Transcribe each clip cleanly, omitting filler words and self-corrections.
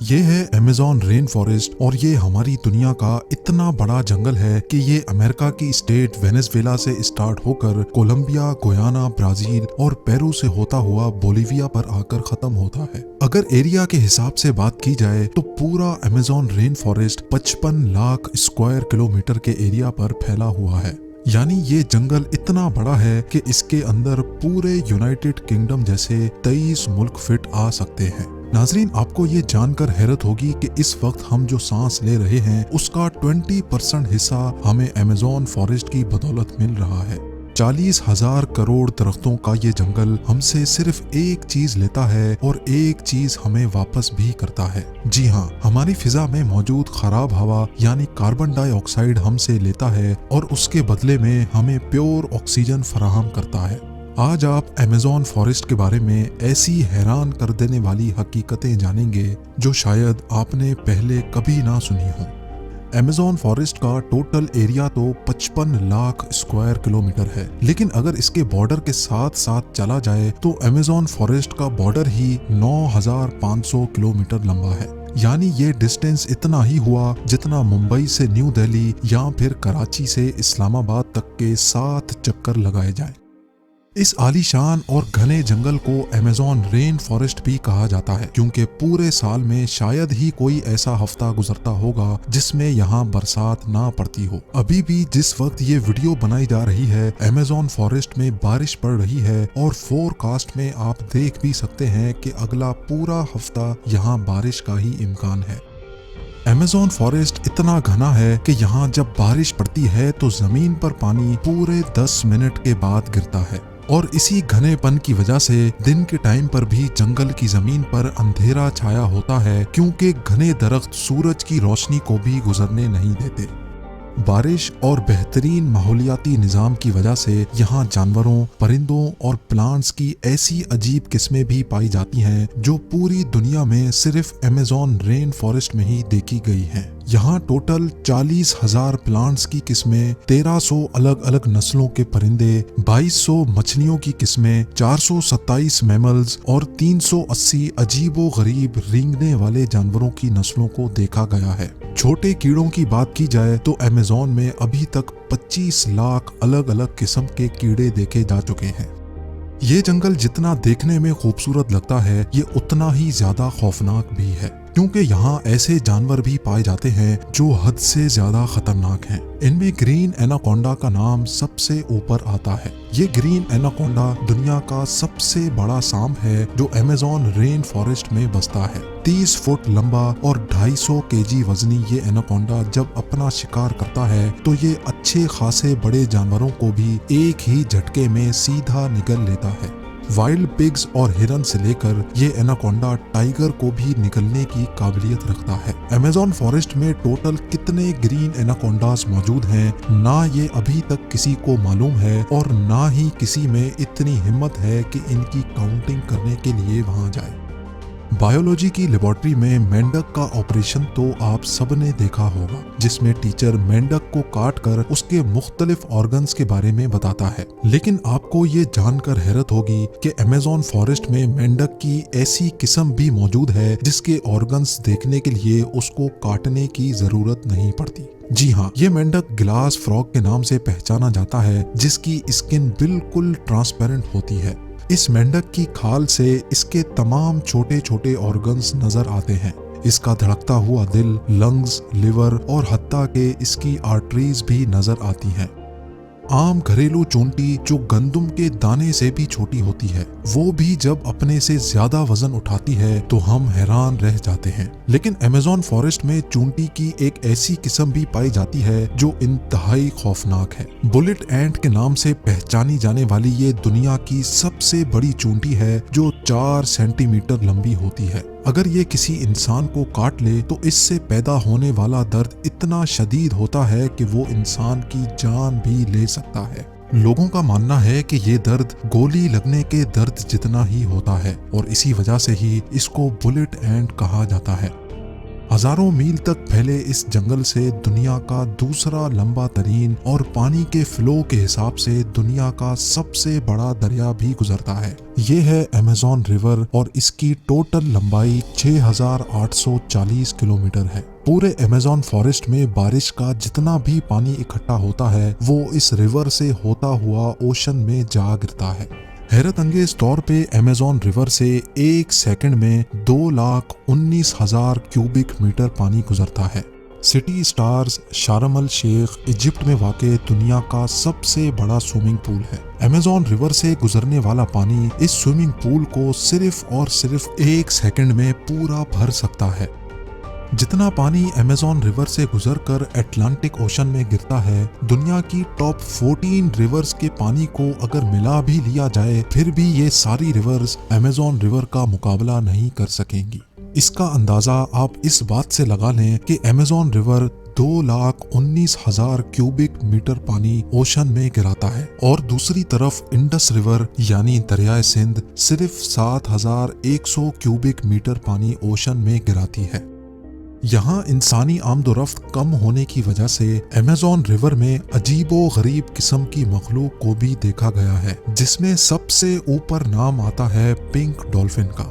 ये है Amazon rain forest और ये हमारी दुनिया का इतना बड़ा जंगल है कि ये अमेरिका की स्टेट वेनेजुएला से स्टार्ट होकर कोलंबिया, गुयाना, ब्राजील और पेरू से होता हुआ बोलिविया पर आकर खत्म होता है। अगर एरिया के हिसाब से बात की जाए तो पूरा Amazon rain forest 55 lakh square kilometre के एरिया पर फैला हुआ है। यानी ये जंगल इतना बड़ा है कि इसके अंदर पूरे यूनाइटेड किंगडम जैसे 23 मुल्क फिट आ सकते हैं। नाजरीन, आपको ये जानकर हैरत होगी कि इस वक्त हम जो सांस ले रहे हैं उसका 20% हिस्सा हमें अमेज़न फॉरेस्ट की बदौलत मिल रहा है। 40,000 करोड़ दरख्तों का ये जंगल हमसे सिर्फ एक चीज लेता है और एक चीज हमें वापस भी करता है। जी हाँ, हमारी फिजा में मौजूद खराब हवा यानी कार्बन डाइऑक्साइड हमसे लेता है और उसके बदले में हमें प्योर ऑक्सीजन फराहम करता है। आज आप अमेज़न फॉरेस्ट के बारे में ऐसी हैरान कर देने वाली हकीकतें जानेंगे जो शायद आपने पहले कभी ना सुनी हो। अमेज़न फॉरेस्ट का टोटल एरिया तो 55 लाख स्क्वायर किलोमीटर है, लेकिन अगर इसके बॉर्डर के साथ साथ चला जाए तो अमेज़न फॉरेस्ट का बॉर्डर ही 9,500 किलोमीटर लंबा है। यानी ये डिस्टेंस इतना ही हुआ जितना मुंबई से न्यू दिल्ली या फिर कराची से इस्लामाबाद तक के 7 चक्कर लगाए जाए। इस आलीशान और घने जंगल को अमेज़न रेन फॉरेस्ट भी कहा जाता है क्योंकि पूरे साल में शायद ही कोई ऐसा हफ्ता गुजरता होगा जिसमें यहाँ बरसात ना पड़ती हो। अभी भी जिस वक्त ये वीडियो बनाई जा रही है अमेज़न फॉरेस्ट में बारिश पड़ रही है और फोरकास्ट में आप देख भी सकते हैं कि अगला पूरा हफ्ता यहाँ बारिश का ही इम्कान है। अमेज़न फॉरेस्ट इतना घना है कि यहाँ जब बारिश पड़ती है तो जमीन पर पानी पूरे 10 मिनट के बाद गिरता है और इसी घनेपन की वजह से दिन के टाइम पर भी जंगल की जमीन पर अंधेरा छाया होता है क्योंकि घने दरख्त सूरज की रोशनी को भी गुजरने नहीं देते। बारिश और बेहतरीन माहौलियाती निज़ाम की वजह से यहाँ जानवरों, परिंदों और प्लांट्स की ऐसी अजीब किस्में भी पाई जाती हैं जो पूरी दुनिया में सिर्फ अमेज़न रेन फॉरेस्ट में ही देखी गई हैं। यहाँ टोटल 40,000 प्लांट्स की किस्में, 1300 अलग अलग नस्लों के परिंदे, 2200 मछलियों की किस्में, 427 मैमल्स और 380 अजीबो गरीब रेंगने वाले जानवरों की नस्लों को देखा गया है। छोटे कीड़ों की बात की जाए तो अमेज़न में अभी तक 25 लाख अलग अलग किस्म के कीड़े देखे जा चुके हैं। ये जंगल जितना देखने में खूबसूरत लगता है ये उतना ही ज्यादा खौफनाक भी है क्योंकि यहाँ ऐसे जानवर भी पाए जाते हैं जो हद से ज्यादा खतरनाक हैं। इनमें ग्रीन एनाकोंडा का नाम सबसे ऊपर आता है। ये ग्रीन एनाकोंडा दुनिया का सबसे बड़ा सांप है जो अमेज़न रेन फॉरेस्ट में बसता है। 30 फुट लंबा और 250 केजी वजनी ये एनाकोंडा जब अपना शिकार करता है तो ये अच्छे खासे बड़े जानवरों को भी एक ही झटके में सीधा निगल लेता है। वाइल्ड पिग्स और हिरन से लेकर ये एनाकोंडा टाइगर को भी निगलने की काबिलियत रखता है। अमेज़न फॉरेस्ट में टोटल कितने ग्रीन एनाकोंडास मौजूद हैं ना ये अभी तक किसी को मालूम है और ना ही किसी में इतनी हिम्मत है कि इनकी काउंटिंग करने के लिए वहां जाए। बायोलॉजी की लेबोरेटरी में मेंढक का ऑपरेशन तो आप सबने देखा होगा जिसमें टीचर मेंढक को काट कर उसके मुख्तलिफ ऑर्गन्स के बारे में बताता है। लेकिन आपको ये जानकर हैरत होगी कि अमेज़न फॉरेस्ट में मेंढक की ऐसी किस्म भी मौजूद है जिसके ऑर्गन्स देखने के लिए उसको काटने की जरूरत नहीं पड़ती। जी हाँ, ये मेंढक ग्लास फ्रॉग के नाम से पहचाना जाता है जिसकी स्किन बिल्कुल ट्रांसपेरेंट होती है। इस मेंढक की खाल से इसके तमाम छोटे छोटे ऑर्गन्स नजर आते हैं। इसका धड़कता हुआ दिल, लंग्स, लिवर और हत्ता के इसकी आर्टरीज भी नजर आती हैं। आम घरेलू चूंटी जो गंदम के दाने से भी छोटी होती है वो भी जब अपने से ज्यादा वजन उठाती है तो हम हैरान रह जाते हैं। लेकिन अमेज़न फॉरेस्ट में चूंटी की एक ऐसी किस्म भी पाई जाती है जो इंतहाई खौफनाक है। बुलेट एंट के नाम से पहचानी जाने वाली ये दुनिया की सबसे बड़ी चूंटी है जो 4 सेंटीमीटर लंबी होती है। अगर ये किसी इंसान को काट ले तो इससे पैदा होने वाला दर्द इतना शदीद होता है कि वो इंसान की जान भी ले सकता है। लोगों का मानना है कि ये दर्द गोली लगने के दर्द जितना ही होता है और इसी वजह से ही इसको बुलेट एंट कहा जाता है। हजारों मील तक फैले इस जंगल से दुनिया का दूसरा लंबा तरीन और पानी के फ्लो के हिसाब से दुनिया का सबसे बड़ा दरिया भी गुजरता है। ये है अमेज़न रिवर और इसकी टोटल लंबाई 6840 किलोमीटर है। पूरे अमेज़न फॉरेस्ट में बारिश का जितना भी पानी इकट्ठा होता है वो इस रिवर से होता हुआ ओशन में जा गिरता है। हैरत अंगेज तौर पे अमेज़न रिवर से एक सेकंड में 2,19,000 क्यूबिक मीटर पानी गुजरता है। सिटी स्टार्स शारम अल शेख इजिप्ट में वाक़े दुनिया का सबसे बड़ा स्विमिंग पूल है। अमेज़न रिवर से गुजरने वाला पानी इस स्विमिंग पूल को सिर्फ और सिर्फ एक सेकंड में पूरा भर सकता है। जितना पानी अमेज़न रिवर से गुजरकर अटलांटिक ओशन में गिरता है, दुनिया की टॉप 14 रिवर्स के पानी को अगर मिला भी लिया जाए फिर भी ये सारी रिवर्स अमेज़न रिवर का मुकाबला नहीं कर सकेंगी। इसका अंदाजा आप इस बात से लगा लें कि अमेज़न रिवर 2,19,000 क्यूबिक मीटर पानी ओशन में गिराता है और दूसरी तरफ इंडस रिवर यानी दरियाए सिंध सिर्फ 7,100 क्यूबिक मीटर पानी ओशन में गिराती है। यहाँ इंसानी आमदोरफ्त कम होने की वजह से अमेज़न रिवर में अजीबो गरीब किस्म की मखलूक को भी देखा गया है, जिसमें सबसे ऊपर नाम आता है पिंक डॉल्फिन का।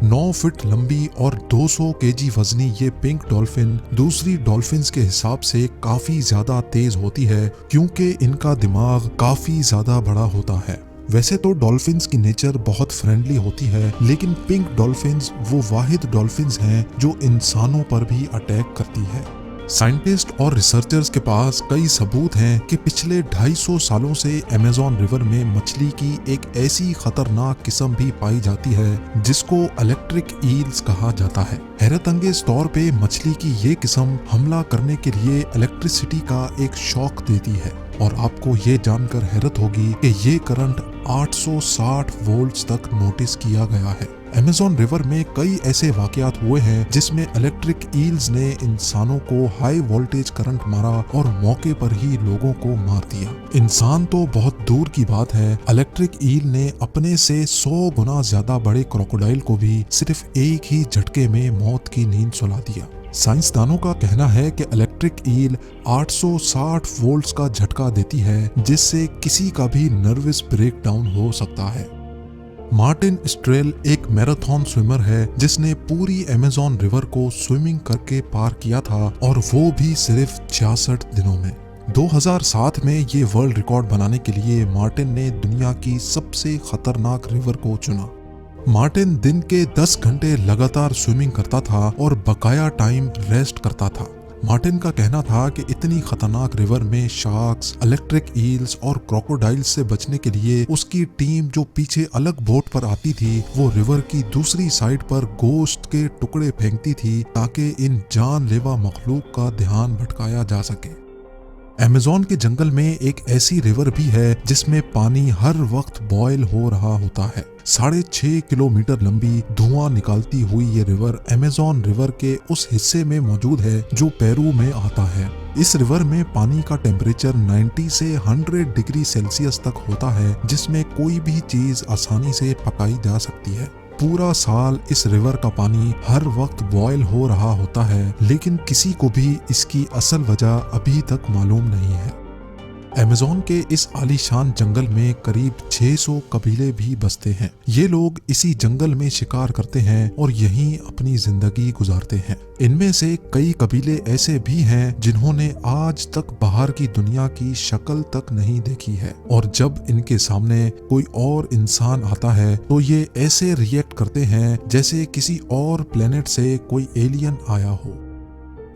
9 फीट लंबी और 200 केजी वजनी ये पिंक डॉल्फिन दूसरी डॉल्फिन्स के हिसाब से काफी ज्यादा तेज होती है क्योंकि इनका दिमाग काफी ज्यादा बड़ा होता है। वैसे तो डॉल्फिन्स की नेचर बहुत फ्रेंडली होती है, लेकिन पिंक डॉल्फिन्स वो वाहिद डॉल्फिन्स हैं जो इंसानों पर भी अटैक करती है। साइंटिस्ट और रिसर्चर्स के पास कई सबूत हैं कि पिछले 250 सालों से अमेज़न रिवर में मछली की एक ऐसी खतरनाक किस्म भी पाई जाती है जिसको इलेक्ट्रिक ईल्स कहा जाता है। हैरत अंगेज तौर पे मछली की ये किस्म हमला करने के लिए इलेक्ट्रिसिटी का एक शॉक देती है और आपको ये जानकर हैरत होगी कि ये करंट 860 वोल्ट्स तक नोटिस किया गया है। अमेज़न रिवर में कई ऐसे वाकयात हुए हैं जिसमें इलेक्ट्रिक ईल्स ने इंसानों को हाई वोल्टेज करंट मारा और मौके पर ही लोगों को मार दिया। इंसान तो बहुत दूर की बात है, इलेक्ट्रिक ईल ने अपने से 100 गुना ज्यादा बड़े क्रोकोडाइल को भी सिर्फ एक ही झटके में मौत की नींद सुला दिया। साइंसदानों का कहना है कि इलेक्ट्रिक ईल 860 वोल्ट्स का झटका देती है जिससे किसी का भी नर्वस ब्रेकडाउन हो सकता है। मार्टिन स्ट्रेल एक मैराथन स्विमर है जिसने पूरी अमेज़न रिवर को स्विमिंग करके पार किया था और वो भी सिर्फ 66 दिनों में। 2007 में ये वर्ल्ड रिकॉर्ड बनाने के लिए मार्टिन ने दुनिया की सबसे खतरनाक रिवर को चुना। मार्टिन दिन के 10 घंटे लगातार स्विमिंग करता था और बकाया टाइम रेस्ट करता था। मार्टिन का कहना था कि इतनी खतरनाक रिवर में शार्क्स, इलेक्ट्रिक ईल्स और क्रोकोडाइल्स से बचने के लिए उसकी टीम जो पीछे अलग बोट पर आती थी वो रिवर की दूसरी साइड पर गोश्त के टुकड़े फेंकती थी ताकि इन जानलेवा मखलूक का ध्यान भटकाया जा सके। अमेज़न के जंगल में एक ऐसी रिवर भी है जिसमें पानी हर वक्त बॉयल हो रहा होता है। 6.5 किलोमीटर लंबी धुआं निकालती हुई ये रिवर अमेज़न रिवर के उस हिस्से में मौजूद है जो पेरू में आता है। इस रिवर में पानी का टेम्परेचर 90 से 100 डिग्री सेल्सियस तक होता है जिसमें कोई भी चीज आसानी से पकाई जा सकती है। पूरा साल इस रिवर का पानी हर वक्त बॉयल हो रहा होता है, लेकिन किसी को भी इसकी असल वजह अभी तक मालूम नहीं है। अमेज़न के इस आलीशान जंगल में करीब 600 कबीले भी बसते हैं। ये लोग इसी जंगल में शिकार करते हैं और यहीं अपनी जिंदगी गुजारते हैं। इनमें से कई कबीले ऐसे भी हैं जिन्होंने आज तक बाहर की दुनिया की शक्ल तक नहीं देखी है और जब इनके सामने कोई और इंसान आता है तो ये ऐसे रिएक्ट करते हैं जैसे किसी और प्लेनेट से कोई एलियन आया हो।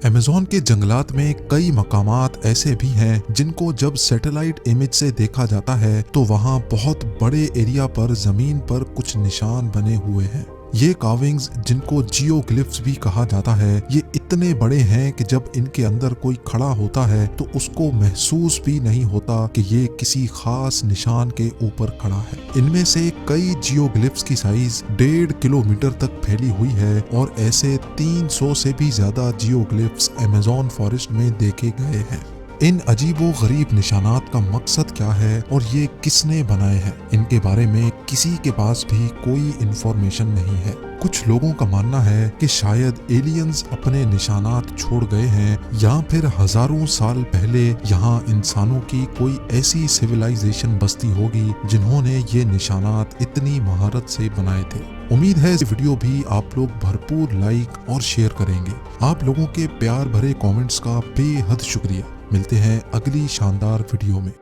अमेज़न के जंगलात में कई मकामात ऐसे भी हैं जिनको जब सैटेलाइट इमेज से देखा जाता है तो वहाँ बहुत बड़े एरिया पर जमीन पर कुछ निशान बने हुए हैं। ये कार्विंग्स जिनको जियोग्लिफ्स भी कहा जाता है, ये इतने बड़े हैं कि जब इनके अंदर कोई खड़ा होता है तो उसको महसूस भी नहीं होता कि ये किसी खास निशान के ऊपर खड़ा है। इनमें से कई जियोग्लिफ्स की साइज 1.5 किलोमीटर तक फैली हुई है और ऐसे 300 से भी ज्यादा जियोग्लिफ्स अमेज़न फॉरेस्ट में देखे गए हैं। इन अजीबो गरीब निशानात का मकसद क्या है और ये किसने बनाए हैं, इनके बारे में किसी के पास भी कोई इंफॉर्मेशन नहीं है। कुछ लोगों का मानना है कि शायद एलियंस अपने निशानात छोड़ गए हैं या फिर हजारों साल पहले यहाँ इंसानों की कोई ऐसी सिविलाइजेशन बसती होगी जिन्होंने ये निशानात इतनी महारत से बनाए थे। उम्मीद है इस वीडियो भी आप लोग भरपूर लाइक और शेयर करेंगे। आप लोगों के प्यार भरे कमेंट्स का बेहद शुक्रिया। मिलते हैं अगली शानदार वीडियो में।